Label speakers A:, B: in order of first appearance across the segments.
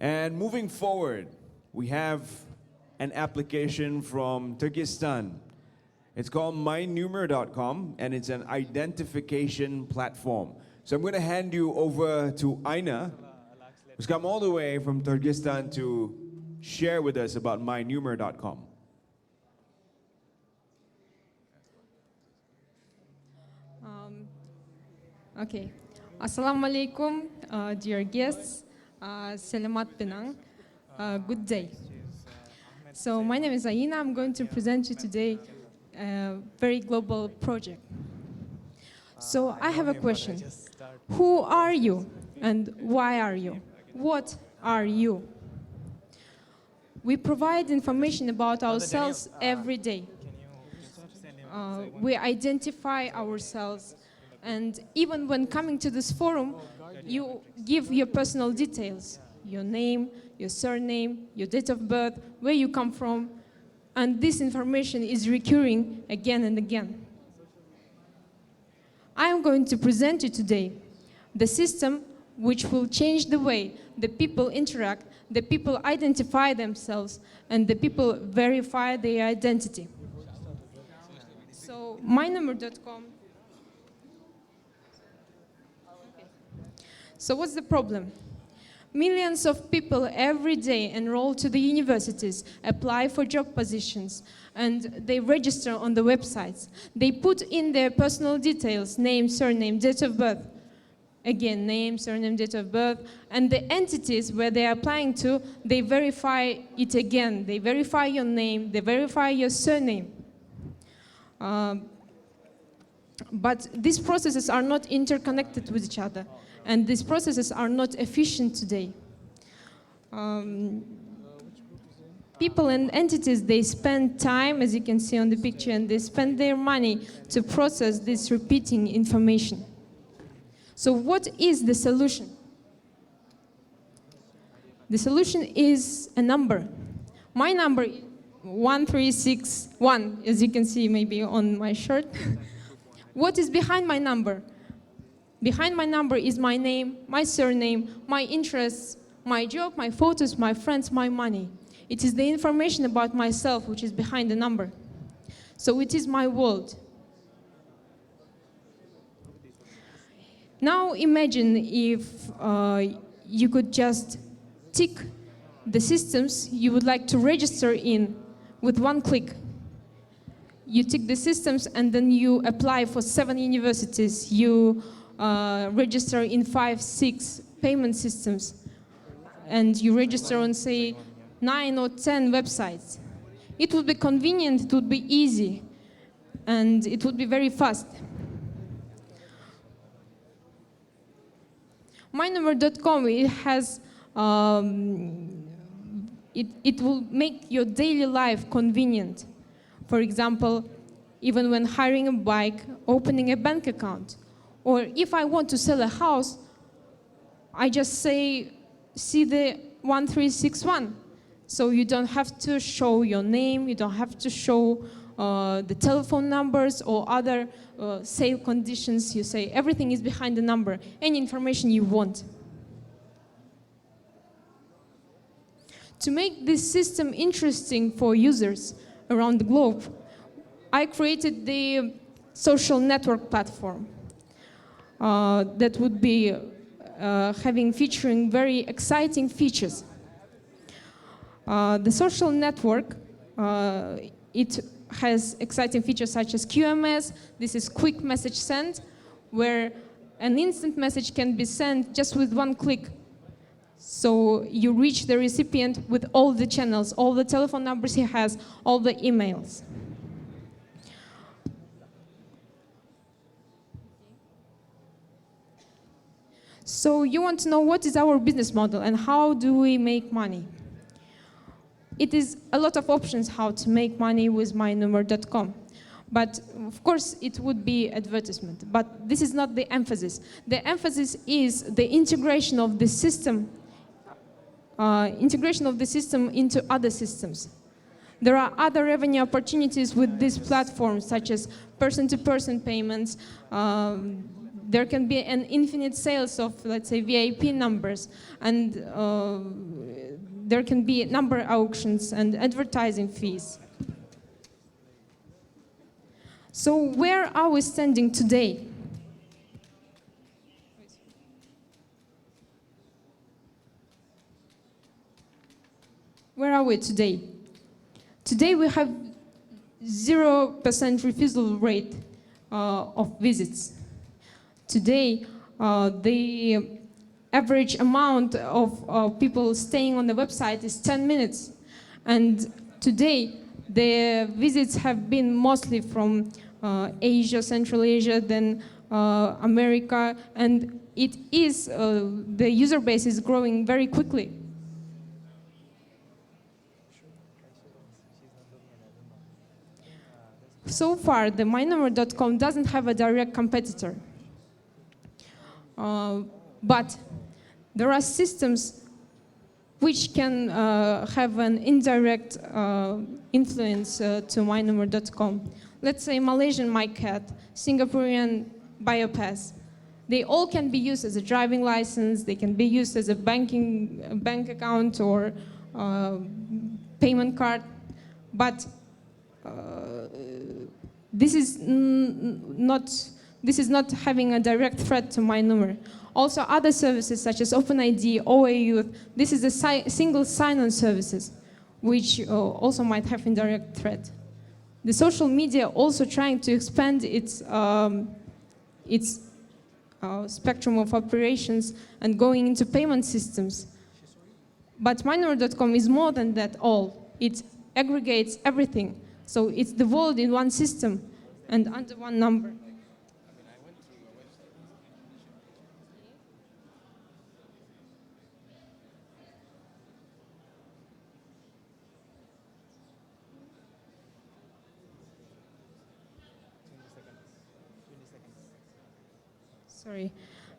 A: And moving forward, we have an application from Turkestan. It's called MyNumer.com, and it's an identification platform. So I'm going to hand you over to Aina, who's come all the way from Turkestan to share with us about MyNumer.com.
B: Okay. Assalamu alaikum, dear guests. Selamat Penang. Good day. So my name is Aina. I'm going to present you today a very global project. So I have a question. Who are you and why are you? What are you? We provide information about ourselves every day. We identify ourselves, and even when coming to this forum, you give your personal details, your name, your surname, your date of birth, where you come from, and this information is recurring again and again. I am going to present you today the system which will change the way the people interact, the people identify themselves, and the people verify their identity. So, MyNumer.com. So what's the problem? Millions of people every day enroll to the universities, apply for job positions, and they register on the websites. They put in their personal details, name, surname, date of birth. Again, name, surname, date of birth. And the entities where they are applying to, they verify it again. They verify your name, they verify your surname. But these processes are not interconnected with each other. And these processes are not efficient today. People and entities, they spend time, as you can see on the picture, and they spend their money to process this repeating information. So what is the solution? The solution is a number. My number is 1361, as you can see maybe on my shirt. What is behind my number? Behind my number is my name, my surname, my interests, my job, my photos, my friends, my money. It is the information about myself which is behind the number. So it is my world. Now imagine if you could just tick the systems you would like to register in with one click. You tick the systems and then you apply for 7 universities. You register in 5, 6 payment systems, and you register on, say, 9 or 10 websites. It would be convenient, it would be easy, and it would be very fast. MyNumer.com, it has, it will make your daily life convenient. For example, even when hiring a bike, opening a bank account. Or if I want to sell a house, I just say, see the 1361. So you don't have to show your name, you don't have to show the telephone numbers or other sale conditions. You say everything is behind the number, any information you want. To make this system interesting for users around the globe, I created the social network platform. That would be featuring very exciting features. The social network, it has exciting features such as QMS. This is quick message send, where an instant message can be sent just with one click. So you reach the recipient with all the channels, all the telephone numbers he has, all the emails. So you want to know what is our business model and how do we make money? It is a lot of options how to make money with MyNumer.com. But of course it would be advertisement. But this is not the emphasis. The emphasis is the integration of the system into other systems. There are other revenue opportunities with this platform, such as person-to-person payments, there can be an infinite sales of, let's say, VIP numbers, and there can be number auctions and advertising fees. So where are we standing today? Where are we today? Today we have 0% refusal rate of visits. Today, the average amount of people staying on the website is 10 minutes. And today, the visits have been mostly from Asia, Central Asia, then America, and it is, the user base is growing very quickly. So far, the MyNumer.com doesn't have a direct competitor. But there are systems which can have an indirect influence to MyNumer.com. Let's say Malaysian MyCat, Singaporean BioPass. They all can be used as a driving license, they can be used as a bank account or payment card, but this is not having a direct threat to MyNumer. Also, other services such as OpenID, OA Youth, this is a single sign-on services, which also might have indirect threat. The social media also trying to expand its spectrum of operations and going into payment systems. But MyNumer.com is more than that all. It aggregates everything. So it's the world in one system and under one number. Sorry,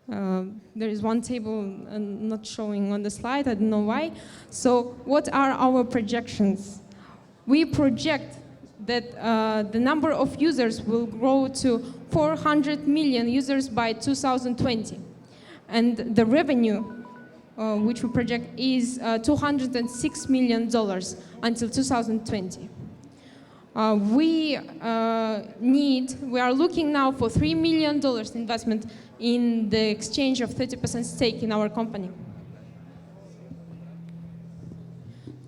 B: there is one table not showing on the slide, I don't know why. So what are our projections? We project that the number of users will grow to 400 million users by 2020. And the revenue, which we project, is $206 million until 2020. We are looking now for $3 million investment in the exchange of 30% stake in our company.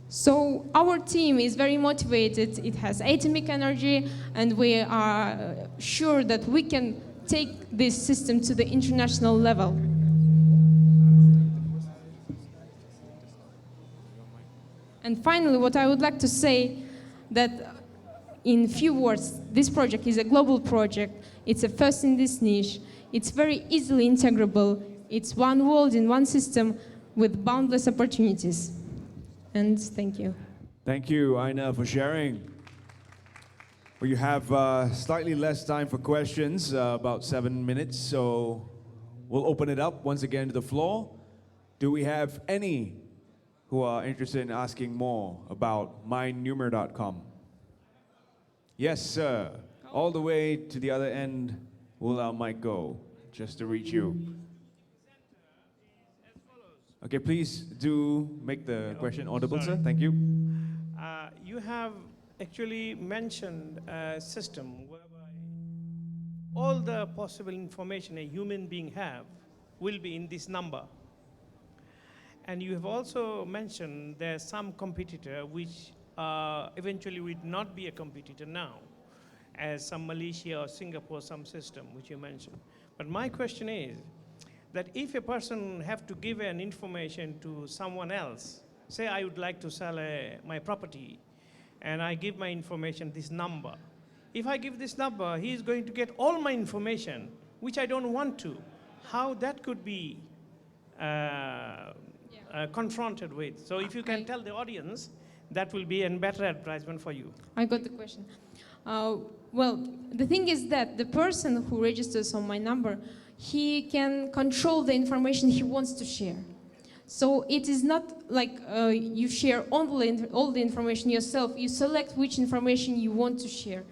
B: So our team is very motivated, it has atomic energy, and we are sure that we can take this system to the international level. And finally, what I would like to say, that in few words, this project is a global project, it's a first in this niche, it's very easily integrable, it's one world in one system with boundless opportunities. And thank you.
A: Thank you, Aina, for sharing. We have slightly less time for questions, about 7 minutes, so we'll open it up once again to the floor. Do we have any who are interested in asking more about MyNumer.com? Yes, sir. All the way to the other end will our mic go, just to reach you. Okay, please do make the question audible, sir. Thank you.
C: You have actually mentioned a system whereby all the possible information a human being have will be in this number. And you have also mentioned there's some competitor which eventually would not be a competitor now, as some Malaysia or Singapore, some system which you mentioned. But my question is that if a person have to give an information to someone else, say I would like to sell my property, and I give my information, this number. If I give this number, he is going to get all my information, which I don't want to. How that could be confronted with? So if you can tell the audience, that will be a better advertisement for you.
B: I got the question. Well, the thing is that the person who registers on my number, he can control the information he wants to share. So it is not like you share all the information yourself. You select which information you want to share.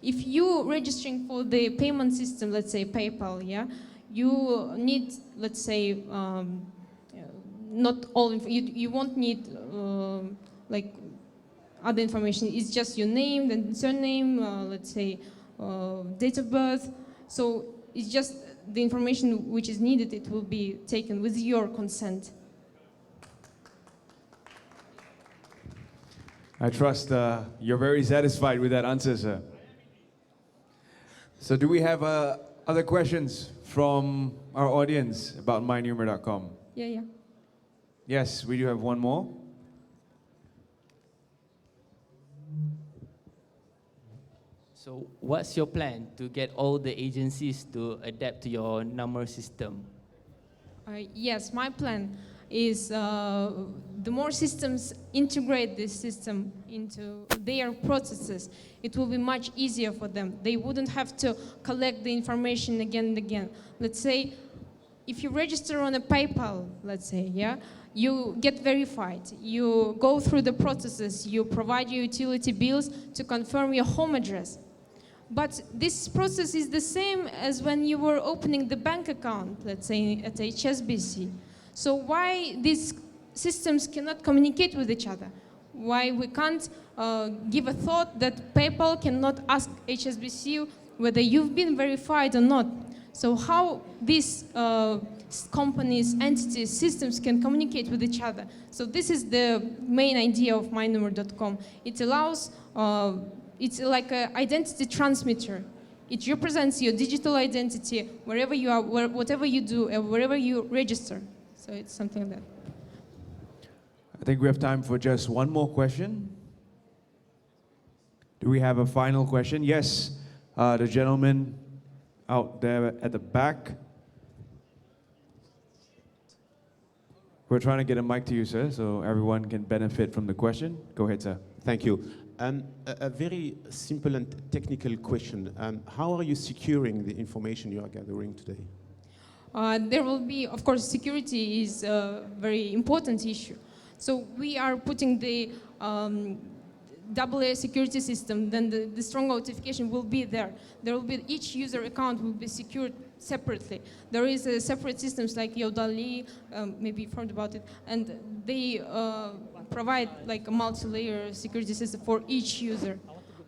B: If you're registering for the payment system, let's say PayPal, yeah, you need, let's say, not all, you won't need like other information. It's just your name and surname, let's say, date of birth. So it's just the information which is needed, it will be taken with your consent.
A: I trust you're very satisfied with that answer, sir. So do we have other questions from our audience about MyNumer.com?
B: Yeah.
A: Yes, we do have one more.
D: So what's your plan to get all the agencies to adapt to your number system?
B: Yes, my plan is the more systems integrate this system into their processes, it will be much easier for them. They wouldn't have to collect the information again and again. Let's say, if you register on a PayPal, let's say, yeah, you get verified. You go through the processes. You provide your utility bills to confirm your home address. But this process is the same as when you were opening the bank account, let's say at HSBC. So why these systems cannot communicate with each other? Why we can't give a thought that PayPal cannot ask HSBC whether you've been verified or not? So how these companies, entities, systems can communicate with each other? So this is the main idea of MyNumer.com. It allows, it's like an identity transmitter. It represents your digital identity wherever you are, whatever you do, wherever you register. So it's something like that.
A: I think we have time for just one more question. Do we have a final question? Yes, the gentleman out there at the back. We're trying to get a mic to you, sir, so everyone can benefit from the question. Go ahead, sir.
E: Thank you. A very simple and technical question. How are you securing the information you are gathering today?
B: There will be, of course, security is a very important issue. So we are putting the AA security system, then the strong authentication will be there. There will be, each user account will be secured separately. There is separate systems like Yodali, maybe you've heard about it, and they provide like a multi-layer security system for each user.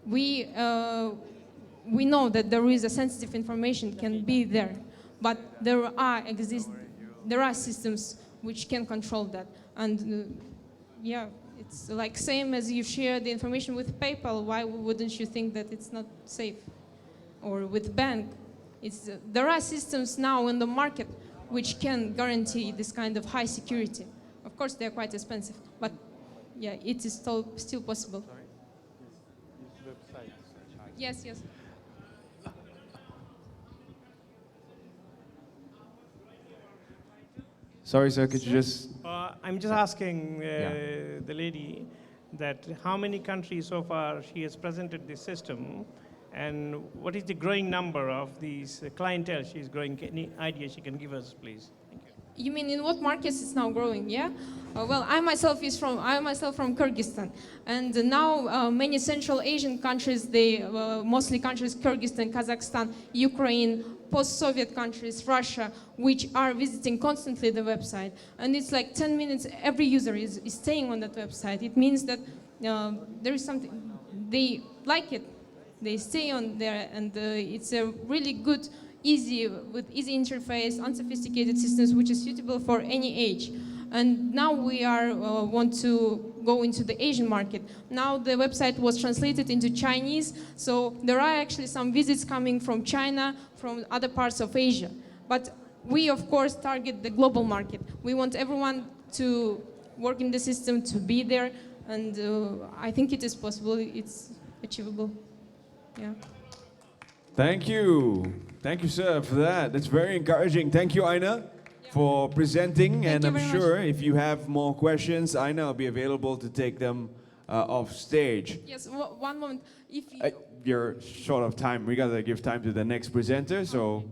B: We know that there is a sensitive information can be there, but there are systems which can control that. And yeah, it's like same as you share the information with PayPal. Why wouldn't you think that it's not safe? Or with bank, there are systems now in the market which can guarantee this kind of high security. Of course, they're quite expensive, but yeah, it is still possible. Yes.
A: Sorry, sir, could you just...
C: I'm just asking the lady that how many countries so far she has presented this system, and what is the growing number of these clientele she's growing? Any idea she can give us, please? Thank you.
B: You mean in what markets it's now growing? Yeah. Well, I myself from Kyrgyzstan, and now many Central Asian countries, mostly countries Kyrgyzstan, Kazakhstan, Ukraine, post-Soviet countries, Russia, which are visiting constantly the website, and it's like 10 minutes. Every user is staying on that website. It means that there is something they like it. They stay on there, and it's a really good, easy interface, unsophisticated systems which is suitable for any age. And now we want to go into the Asian market. Now the website was translated into Chinese, so there are actually some visits coming from China, from other parts of Asia. But we, of course, target the global market. We want everyone to work in the system, to be there, and I think it is possible, it's achievable. Yeah.
A: Thank you. Thank you, sir, for that. That's very encouraging. Thank you, Aina, for presenting.
B: Thank
A: and
B: you
A: I'm
B: very
A: sure
B: much.
A: if you have more questions, Aina will be available to take them off stage.
B: Yes, one moment. If you,
A: You're short of time. We got to give time to the next presenter, so